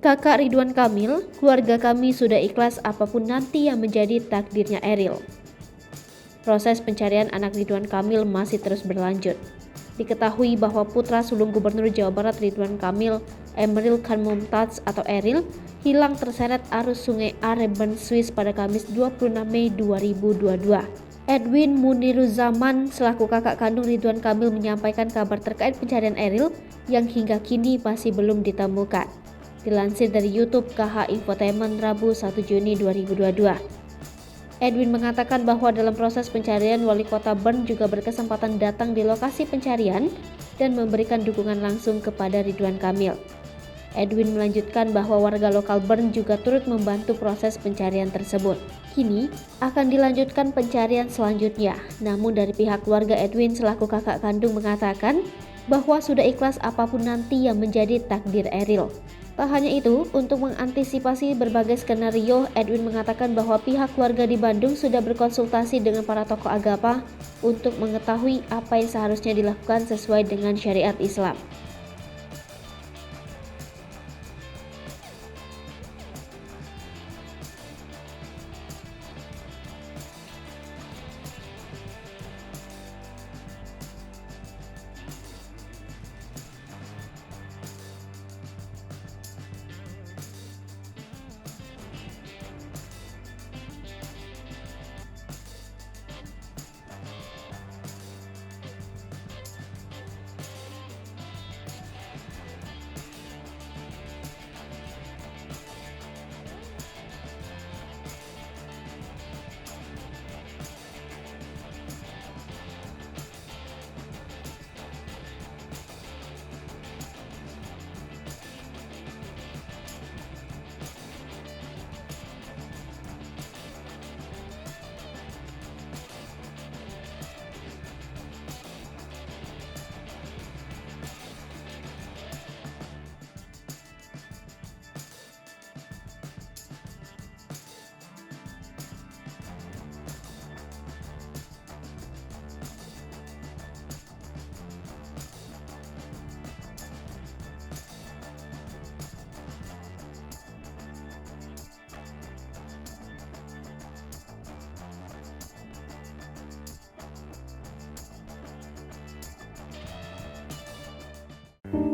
Kakak Ridwan Kamil, keluarga kami sudah ikhlas apapun nanti yang menjadi takdirnya Eril. Proses pencarian anak Ridwan Kamil masih terus berlanjut. Diketahui bahwa putra sulung Gubernur Jawa Barat Ridwan Kamil, Emeril Khan Mumtaz atau Eril, hilang terseret arus sungai Areben, Swiss pada Kamis 26 Mei 2022. Edwin Muniruzaman selaku kakak kandung Ridwan Kamil menyampaikan kabar terkait pencarian Eril yang hingga kini masih belum ditemukan. Dilansir dari YouTube KH Infotainment Rabu 1 Juni 2022. Edwin mengatakan bahwa dalam proses pencarian Wali Kota Bern juga berkesempatan datang di lokasi pencarian dan memberikan dukungan langsung kepada Ridwan Kamil. Edwin melanjutkan bahwa warga lokal Bern juga turut membantu proses pencarian tersebut. Kini akan dilanjutkan pencarian selanjutnya. Namun dari pihak keluarga Edwin selaku kakak kandung mengatakan bahwa sudah ikhlas apapun nanti yang menjadi takdir Eril. Tak hanya itu, untuk mengantisipasi berbagai skenario, Edwin mengatakan bahwa pihak keluarga di Bandung sudah berkonsultasi dengan para tokoh agama untuk mengetahui apa yang seharusnya dilakukan sesuai dengan syariat Islam.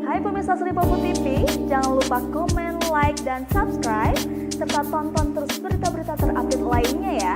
Hai pemirsa Sri Popo TV, jangan lupa komen, like, dan subscribe, serta tonton terus berita-berita terupdate lainnya ya.